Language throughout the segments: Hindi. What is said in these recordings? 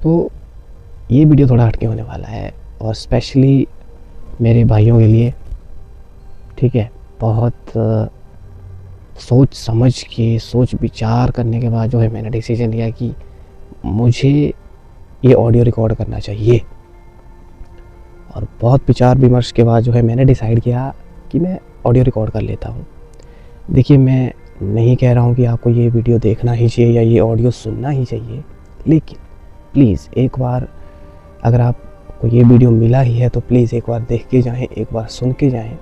तो ये वीडियो थोड़ा हटके होने वाला है और स्पेशली मेरे भाइयों के लिए, ठीक है। बहुत सोच समझ के, सोच विचार करने के बाद जो है मैंने डिसीजन लिया कि मुझे ये ऑडियो रिकॉर्ड करना चाहिए। और बहुत विचार विमर्श के बाद जो है मैंने डिसाइड किया कि मैं ऑडियो रिकॉर्ड कर लेता हूँ। देखिए, मैं नहीं कह रहा हूँ कि आपको ये वीडियो देखना ही चाहिए या ये ऑडियो सुनना ही चाहिए, लेकिन प्लीज़ एक बार, अगर आपको ये वीडियो मिला ही है तो प्लीज़ एक बार देख के जाएं, एक बार सुन के जाएं।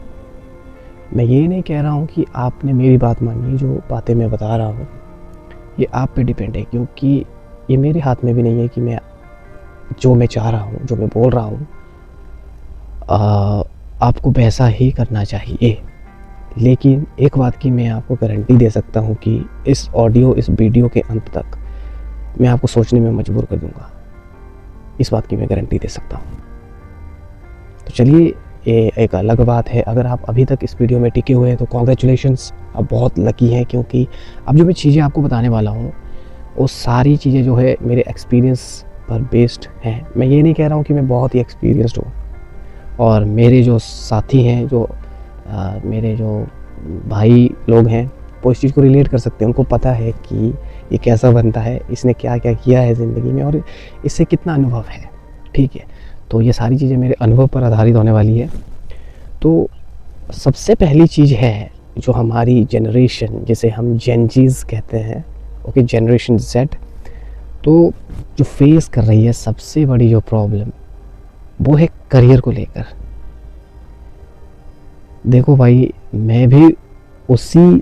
मैं ये नहीं कह रहा हूँ कि आपने मेरी बात मानी, जो बातें मैं बता रहा हूँ ये आप पे डिपेंड है, क्योंकि ये मेरे हाथ में भी नहीं है कि मैं जो मैं चाह रहा हूँ, जो मैं बोल रहा हूँ आपको वैसा ही करना चाहिए। लेकिन एक बात की मैं आपको गारंटी दे सकता हूँ कि इस वीडियो के अंत तक मैं आपको सोचने में मजबूर कर दूँगा, इस बात की मैं गारंटी दे सकता हूँ। तो चलिए, ये एक अलग बात है। अगर आप अभी तक इस वीडियो में टिके हुए हैं तो कॉन्ग्रेचुलेशंस, आप बहुत लकी हैं, क्योंकि अब जो मैं चीज़ें आपको बताने वाला हूँ वो सारी चीज़ें जो है मेरे एक्सपीरियंस पर बेस्ड हैं। मैं ये नहीं कह रहा हूँ कि मैं बहुत ही एक्सपीरियंस्ड हूँ, और मेरे जो साथी हैं, जो मेरे जो भाई लोग हैं, वो इस चीज़ को रिलेट कर सकते हैं। उनको पता है कि ये कैसा बनता है, इसने क्या क्या किया है ज़िंदगी में और इससे कितना अनुभव है, ठीक है। तो ये सारी चीज़ें मेरे अनुभव पर आधारित होने वाली है। तो सबसे पहली चीज़ है जो हमारी जनरेशन, जिसे हम जेन ज़ीज़ कहते हैं, ओके, जनरेशन जेड, तो जो फेस कर रही है सबसे बड़ी जो प्रॉब्लम वो है करियर को लेकर। देखो भाई, मैं भी उसी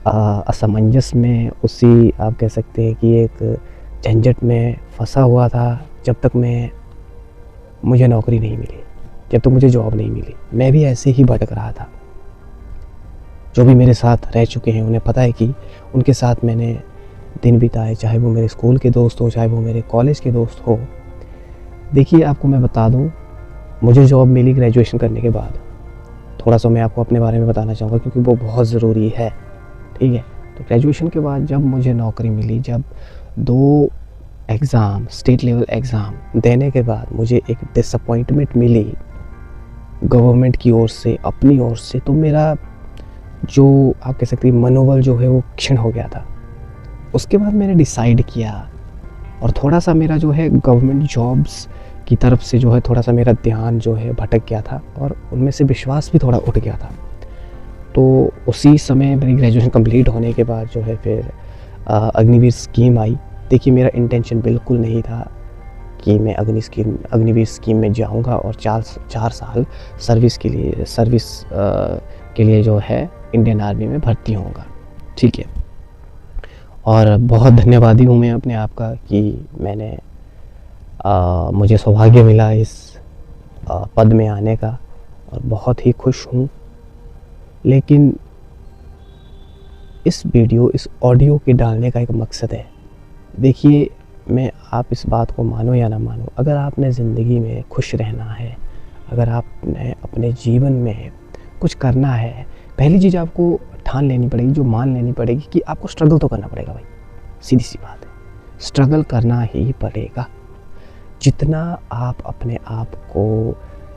असमंजस में, उसी आप कह सकते हैं कि एक झंझट में फंसा हुआ था जब तक मुझे नौकरी नहीं मिली, जब तक मुझे जॉब नहीं मिली। मैं भी ऐसे ही भटक रहा था। जो भी मेरे साथ रह चुके हैं उन्हें पता है कि उनके साथ मैंने दिन बिताए, चाहे वो मेरे स्कूल के दोस्त हो, चाहे वो मेरे कॉलेज के दोस्त हो। देखिए, आपको मैं बता दूं, मुझे जॉब मिली ग्रेजुएशन करने के बाद। थोड़ा सा मैं आपको अपने बारे में बताना चाहूँगा क्योंकि वो बहुत ज़रूरी है, ठीक है। तो ग्रेजुएशन के बाद जब मुझे नौकरी मिली, जब 2 एग्ज़ाम, स्टेट लेवल एग्ज़ाम देने के बाद मुझे एक डिसअपॉइंटमेंट मिली गवर्नमेंट की ओर से, अपनी ओर से, तो मेरा जो आप कह सकते हैं मनोबल जो है वो क्षीण हो गया था। उसके बाद मैंने डिसाइड किया, और थोड़ा सा मेरा जो है गवर्नमेंट जॉब्स की तरफ से जो है थोड़ा सा मेरा ध्यान जो है भटक गया था, और उनमें से विश्वास भी थोड़ा उठ गया था। तो उसी समय मेरी ग्रेजुएशन कंप्लीट होने के बाद जो है फिर अग्निवीर स्कीम आई। देखिए, मेरा इंटेंशन बिल्कुल नहीं था कि मैं अग्निवीर स्कीम में जाऊंगा और 4 साल सर्विस के लिए जो है इंडियन आर्मी में भर्ती होऊंगा, ठीक है। और बहुत धन्यवादी हूँ मैं अपने आप का कि मुझे सौभाग्य मिला इस पद में आने का, और बहुत ही खुश हूँ। लेकिन इस ऑडियो के डालने का एक मकसद है। देखिए, मैं, आप इस बात को मानो या ना मानो, अगर आपने ज़िंदगी में खुश रहना है, अगर आपने अपने जीवन में कुछ करना है, पहली चीज़ आपको ठान लेनी पड़ेगी, जो मान लेनी पड़ेगी कि आपको स्ट्रगल तो करना पड़ेगा भाई। सीधी सी बात है, स्ट्रगल करना ही पड़ेगा। जितना आप अपने आप को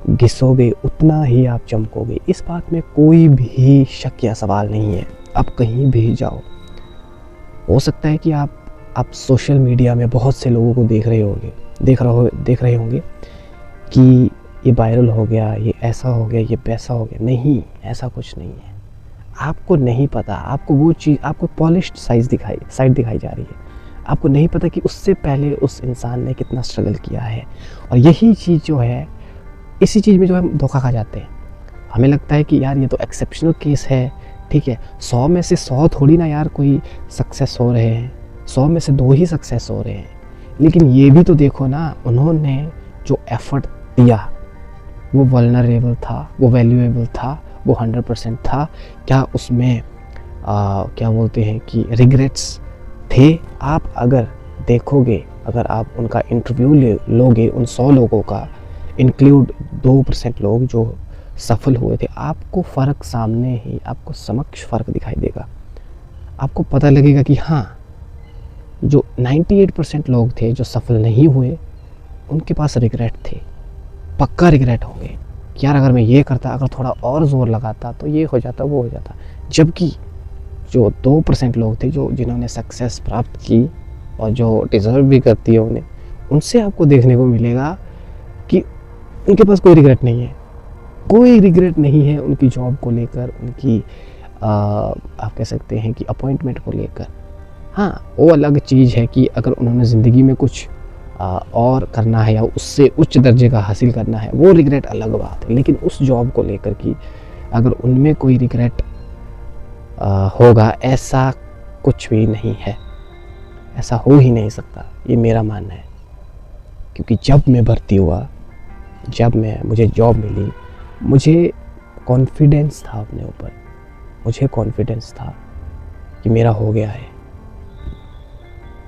घिसोगे उतना ही आप चमकोगे, इस बात में कोई भी शक या सवाल नहीं है। आप कहीं भी जाओ, हो सकता है कि आप सोशल मीडिया में बहुत से लोगों को देख रहे होंगे कि ये वायरल हो गया, ये ऐसा हो गया, ये वैसा हो गया। नहीं, ऐसा कुछ नहीं है। आपको नहीं पता, आपको वो चीज़, आपको पॉलिश्ड साइड दिखाई जा रही है। आपको नहीं पता कि उससे पहले उस इंसान ने कितना स्ट्रगल किया है। और यही चीज़ जो है, इसी चीज़ में जो है हम धोखा खा जाते हैं। हमें लगता है कि यार ये तो एक्सेप्शनल केस है, ठीक है, 100 में से 100 थोड़ी ना यार कोई सक्सेस हो रहे हैं, 100 में से 2 ही सक्सेस हो रहे हैं। लेकिन ये भी तो देखो ना, उन्होंने जो एफर्ट दिया वो वल्नरेबल था, वो वैल्यूएबल था, वो 100% था। क्या उसमें क्या बोलते हैं कि रिग्रेट्स थे? आप अगर देखोगे, अगर आप उनका इंटरव्यू लोगे, उन 100 लोगों का, इंक्लूड 2% लोग जो सफल हुए थे, आपको फ़र्क सामने ही, आपको समक्ष फ़र्क दिखाई देगा। आपको पता लगेगा कि हाँ, जो 98% लोग थे जो सफल नहीं हुए, उनके पास रिग्रेट थे, पक्का रिग्रेट होंगे कि यार अगर मैं ये करता, अगर थोड़ा और ज़ोर लगाता तो ये हो जाता, वो हो जाता। जबकि जो 2% लोग थे जो जिन्होंने सक्सेस प्राप्त की और जो डिज़र्व भी करती है उन्हें, उनसे आपको देखने को मिलेगा कि उनके पास कोई रिग्रेट नहीं है, कोई रिग्रेट नहीं है उनकी जॉब को लेकर, उनकी आप कह सकते हैं कि अपॉइंटमेंट को लेकर। हाँ, वो अलग चीज़ है कि अगर उन्होंने ज़िंदगी में कुछ और करना है या उससे उच्च दर्जे का हासिल करना है, वो रिग्रेट अलग बात है। लेकिन उस जॉब को लेकर कि अगर उनमें कोई रिग्रेट होगा, ऐसा कुछ भी नहीं है, ऐसा हो ही नहीं सकता, ये मेरा मानना है। क्योंकि जब मैं भर्ती हुआ, जब मुझे जॉब मिली, मुझे कॉन्फिडेंस था अपने ऊपर, मुझे कॉन्फिडेंस था कि मेरा हो गया है।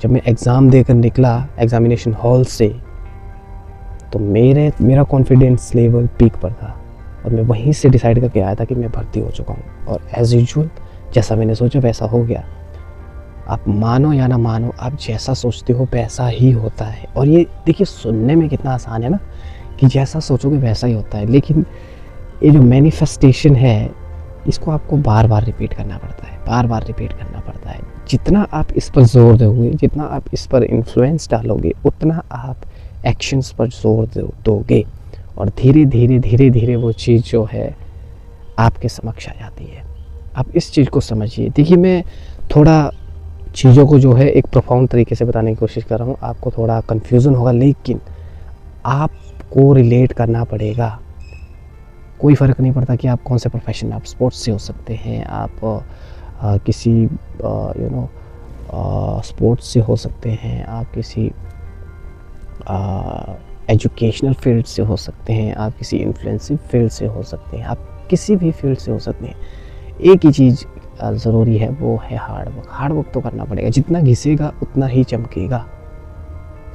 जब मैं एग्ज़ाम देकर निकला एग्ज़ामिनेशन हॉल से, तो मेरा कॉन्फिडेंस लेवल पीक पर था और मैं वहीं से डिसाइड करके आया था कि मैं भर्ती हो चुका हूँ। और एज़ यूजुअल जैसा मैंने सोचा वैसा हो गया। आप मानो या ना मानो, आप जैसा सोचते हो वैसा ही होता है। और ये देखिए, सुनने में कितना आसान है ना कि जैसा सोचोगे वैसा ही होता है, लेकिन ये जो मैनिफेस्टेशन है, इसको आपको बार बार रिपीट करना पड़ता है, बार बार रिपीट करना पड़ता है। जितना आप इस पर जोर दोगे, जितना आप इस पर इन्फ्लुएंस डालोगे, उतना आप एक्शंस पर जोर दोगे और धीरे धीरे धीरे धीरे वो चीज़ जो है आपके समक्ष आ जाती है। आप इस चीज़ को समझिए। देखिए, मैं थोड़ा चीज़ों को जो है एक प्रोफाउंड तरीके से बताने की कोशिश कर रहा हूँ, आपको थोड़ा कन्फ्यूज़न होगा, लेकिन आपको रिलेट करना पड़ेगा। कोई फ़र्क नहीं पड़ता कि आप कौन से प्रोफेशन में, आप स्पोर्ट्स से हो सकते हैं, आप किसी स्पोर्ट्स से हो सकते हैं, आप किसी एजुकेशनल फील्ड से हो सकते हैं, आप किसी इन्फ्लुएंसिव फील्ड से हो सकते हैं, आप किसी भी फील्ड से हो सकते हैं। एक ही चीज़ ज़रूरी है, वो है हार्ड वर्क। हार्ड वर्क तो करना पड़ेगा, जितना घिसेगा उतना ही चमकेगा,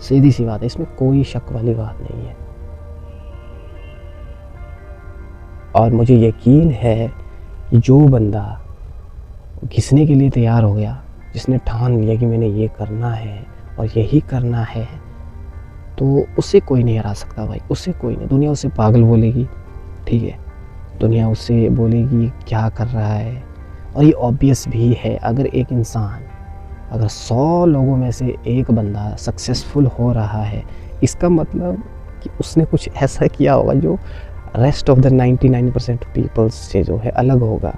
सीधी सी बात है, इसमें कोई शक वाली बात नहीं है। और मुझे यकीन है कि जो बंदा घिसने के लिए तैयार हो गया, जिसने ठान लिया कि मैंने ये करना है और यही करना है, तो उसे कोई नहीं हरा सकता भाई, उसे कोई नहीं। दुनिया उसे पागल बोलेगी, ठीक है, दुनिया उसे बोलेगी क्या कर रहा है। और ये ऑब्वियस भी है, अगर एक इंसान, अगर 100 लोगों में से एक बंदा सक्सेसफुल हो रहा है, इसका मतलब कि उसने कुछ ऐसा किया होगा जो रेस्ट ऑफ द 99% पीपल्स से जो है अलग होगा।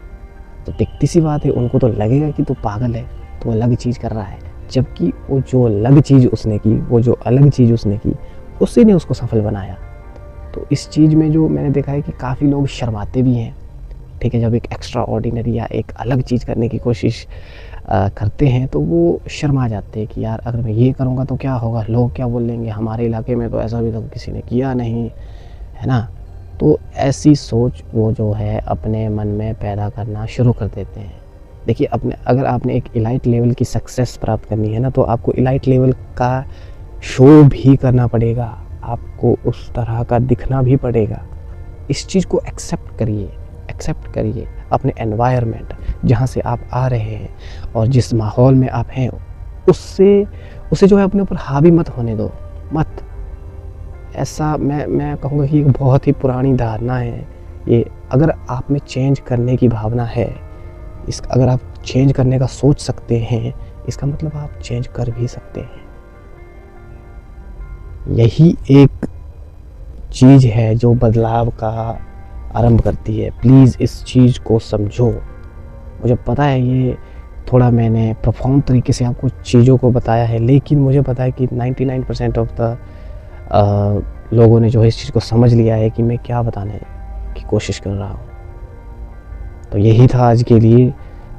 तो दिखती सी बात है, उनको तो लगेगा कि तू पागल है, तो अलग चीज़ कर रहा है, जबकि वो जो अलग चीज़ उसने की, वो जो अलग चीज़ उसने की, उसी ने उसको सफल बनाया। तो इस चीज़ में जो मैंने देखा है कि काफ़ी लोग शर्माते भी हैं, ठीक है, जब एक एक्स्ट्रा ऑर्डिनरी या एक अलग चीज़ करने की कोशिश करते हैं तो वो शर्मा जाते हैं कि यार अगर मैं ये करूँगा तो क्या होगा, लोग क्या बोलेंगे, हमारे इलाके में तो ऐसा भी तो किसी ने किया नहीं है ना। तो ऐसी सोच वो जो है अपने मन में पैदा करना शुरू कर देते हैं। देखिए, अगर आपने एक इलाइट लेवल की सक्सेस प्राप्त करनी है ना, तो आपको इलाइट लेवल का शो भी करना पड़ेगा, आपको उस तरह का दिखना भी पड़ेगा। इस चीज़ को एक्सेप्ट करिए अपने एनवायरनमेंट जहाँ से आप आ रहे हैं और जिस माहौल में आप हैं, उससे जो है अपने ऊपर हावी मत होने दो, मत। ऐसा मैं कहूँगा कि एक बहुत ही पुरानी धारणा है ये। अगर आप में चेंज करने की भावना है, अगर आप चेंज करने का सोच सकते हैं, इसका मतलब आप चेंज कर भी सकते हैं। यही एक चीज़ है जो बदलाव का आरंभ करती है। प्लीज़ इस चीज़ को समझो। मुझे पता है ये थोड़ा मैंने प्रोफाउंड तरीके से आपको चीज़ों को बताया है, लेकिन मुझे पता है कि 99% ऑफ द लोगों ने जो है इस चीज़ को समझ लिया है कि मैं क्या बताने की कोशिश कर रहा हूँ। तो यही था आज के लिए।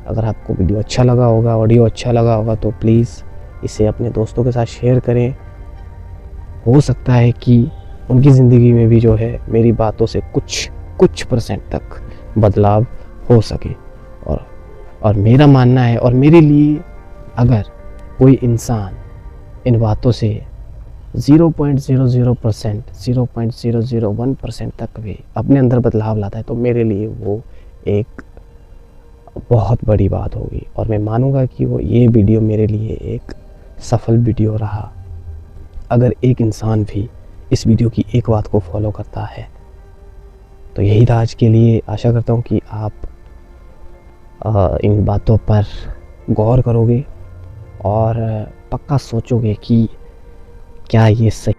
अगर आपको वीडियो अच्छा लगा होगा, ऑडियो अच्छा लगा होगा, तो प्लीज़ इसे अपने दोस्तों के साथ शेयर करें। हो सकता है कि उनकी ज़िंदगी में भी जो है मेरी बातों से कुछ % तक बदलाव हो सके। और मेरा मानना है, और मेरे लिए अगर कोई इंसान इन बातों से 0.00%, 0.001% तक भी अपने अंदर बदलाव लाता है, तो मेरे लिए वो एक बहुत बड़ी बात होगी। और मैं मानूंगा कि ये वीडियो मेरे लिए एक सफल वीडियो रहा। अगर एक इंसान भी इस वीडियो की एक बात को फॉलो करता है। तो यही था आज के लिए। आशा करता हूँ कि आप इन बातों पर गौर करोगे और पक्का सोचोगे कि क्या ये सही